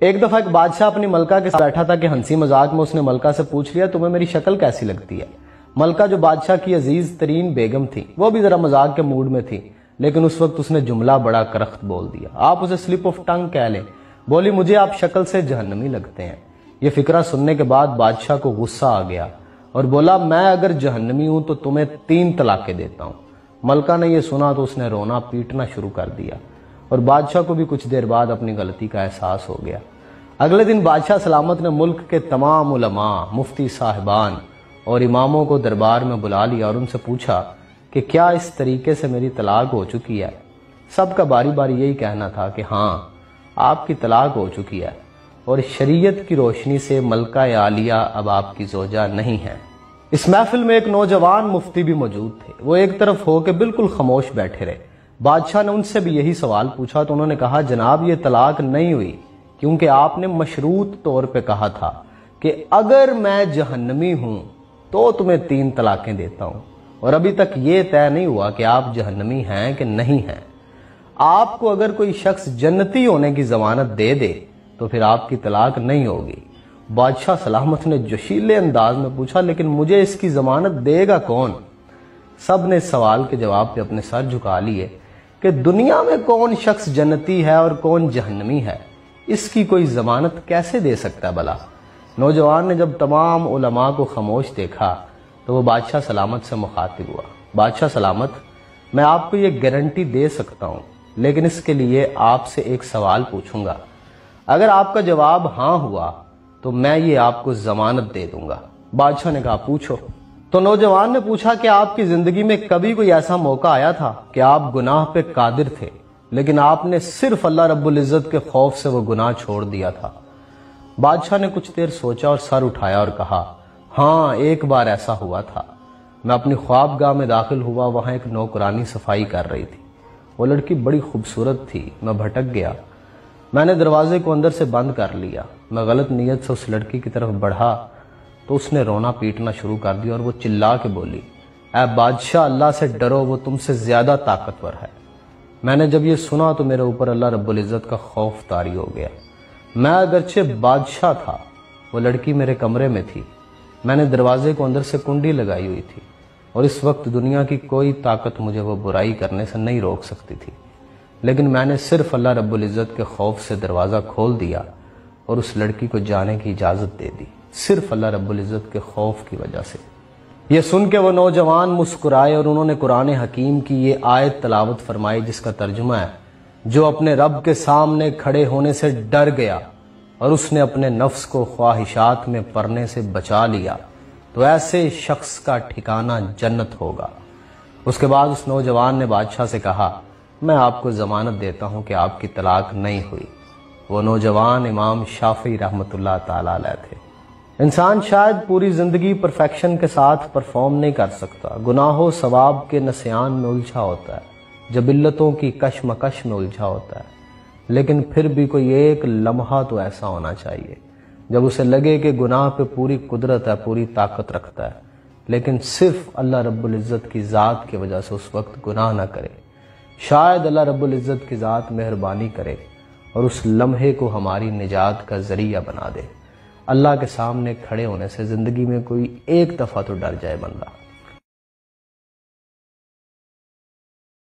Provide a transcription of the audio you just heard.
ایک دفعہ ایک بادشاہ اپنی ملکہ کے ساتھ بیٹھا تھا کہ ہنسی مذاق میں اس نے ملکہ سے پوچھ لیا تمہیں میری شکل کیسی لگتی ہے۔ ملکہ جو بادشاہ کی عزیز ترین بیگم تھی وہ بھی ذرا مذاق کے موڈ میں تھی، لیکن اس وقت اس نے جملہ بڑا کرخت بول دیا، آپ اسے سلپ آف ٹنگ کہہ لیں، بولی مجھے آپ شکل سے جہنمی لگتے ہیں۔ یہ فکرہ سننے کے بعد بادشاہ کو غصہ آ گیا اور بولا میں اگر جہنمی ہوں تو تمہیں 3 طلاقیں دیتا ہوں۔ ملکہ نے یہ سنا تو اس نے رونا پیٹنا شروع کر دیا اور بادشاہ کو بھی کچھ دیر بعد اپنی غلطی کا احساس ہو گیا۔ اگلے دن بادشاہ سلامت نے ملک کے تمام علماء، مفتی صاحبان اور اماموں کو دربار میں بلا لیا اور ان سے پوچھا کہ کیا اس طریقے سے میری طلاق ہو چکی ہے؟ سب کا باری باری یہی کہنا تھا کہ ہاں آپ کی طلاق ہو چکی ہے اور شریعت کی روشنی سے ملکہ عالیہ اب آپ کی زوجہ نہیں ہے۔ اس محفل میں ایک نوجوان مفتی بھی موجود تھے، وہ ایک طرف ہو کے بالکل خاموش بیٹھے رہے۔ بادشاہ نے ان سے بھی یہی سوال پوچھا تو انہوں نے کہا جناب یہ طلاق نہیں ہوئی، کیونکہ آپ نے مشروط طور پہ کہا تھا کہ اگر میں جہنمی ہوں تو تمہیں 3 طلاقیں دیتا ہوں، اور ابھی تک یہ طے نہیں ہوا کہ آپ جہنمی ہیں کہ نہیں ہیں۔ آپ کو اگر کوئی شخص جنتی ہونے کی ضمانت دے دے تو پھر آپ کی طلاق نہیں ہوگی۔ بادشاہ سلامت نے جوشیلے انداز میں پوچھا لیکن مجھے اس کی ضمانت دے گا کون؟ سب نے اس سوال کے جواب پہ اپنے سر جھکا لیے کہ دنیا میں کون شخص جنتی ہے اور کون جہنمی ہے، اس کی کوئی ضمانت کیسے دے سکتا ہے بھلا؟ نوجوان نے جب تمام علماء کو خاموش دیکھا تو وہ بادشاہ سلامت سے مخاطب ہوا، بادشاہ سلامت میں آپ کو یہ گارنٹی دے سکتا ہوں، لیکن اس کے لیے آپ سے ایک سوال پوچھوں گا، اگر آپ کا جواب ہاں ہوا تو میں یہ آپ کو ضمانت دے دوں گا۔ بادشاہ نے کہا پوچھو۔ تو نوجوان نے پوچھا کہ آپ کی زندگی میں کبھی کوئی ایسا موقع آیا تھا کہ آپ گناہ پہ قادر تھے لیکن آپ نے صرف اللہ رب العزت کے خوف سے وہ گناہ چھوڑ دیا تھا؟ بادشاہ نے کچھ دیر سوچا اور سر اٹھایا اور کہا ہاں ایک بار ایسا ہوا تھا، میں اپنی خوابگاہ میں داخل ہوا، وہاں ایک نوکرانی صفائی کر رہی تھی، وہ لڑکی بڑی خوبصورت تھی، میں بھٹک گیا، میں نے دروازے کو اندر سے بند کر لیا، میں غلط نیت سے اس لڑکی کی طرف بڑھا تو اس نے رونا پیٹنا شروع کر دیا اور وہ چلا کے بولی اے بادشاہ اللہ سے ڈرو، وہ تم سے زیادہ طاقتور ہے۔ میں نے جب یہ سنا تو میرے اوپر اللہ رب العزت کا خوف طاری ہو گیا۔ میں اگرچہ بادشاہ تھا، وہ لڑکی میرے کمرے میں تھی، میں نے دروازے کو اندر سے کنڈی لگائی ہوئی تھی اور اس وقت دنیا کی کوئی طاقت مجھے وہ برائی کرنے سے نہیں روک سکتی تھی، لیکن میں نے صرف اللہ رب العزت کے خوف سے دروازہ کھول دیا اور اس لڑکی کو جانے کی اجازت دے دی، صرف اللہ رب العزت کے خوف کی وجہ سے۔ یہ سن کے وہ نوجوان مسکرائے اور انہوں نے قرآن حکیم کی یہ آیت تلاوت فرمائی جس کا ترجمہ ہے جو اپنے رب کے سامنے کھڑے ہونے سے ڈر گیا اور اس نے اپنے نفس کو خواہشات میں پڑنے سے بچا لیا تو ایسے شخص کا ٹھکانہ جنت ہوگا۔ اس کے بعد اس نوجوان نے بادشاہ سے کہا میں آپ کو ضمانت دیتا ہوں کہ آپ کی طلاق نہیں ہوئی۔ وہ نوجوان امام شافعی رحمۃ اللہ تعالی علیہ تھے۔ انسان شاید پوری زندگی پرفیکشن کے ساتھ پرفارم نہیں کر سکتا، گناہ و ثواب کے نسیان میں الجھا ہوتا ہے، جبلتوں کی کشمکش میں الجھا ہوتا ہے، لیکن پھر بھی کوئی ایک لمحہ تو ایسا ہونا چاہیے جب اسے لگے کہ گناہ پہ پوری قدرت ہے، پوری طاقت رکھتا ہے، لیکن صرف اللہ رب العزت کی ذات کی وجہ سے اس وقت گناہ نہ کرے۔ شاید اللہ رب العزت کی ذات مہربانی کرے اور اس لمحے کو ہماری نجات کا ذریعہ بنا دے۔ اللہ کے سامنے کھڑے ہونے سے زندگی میں کوئی ایک دفعہ تو ڈر جائے بندہ۔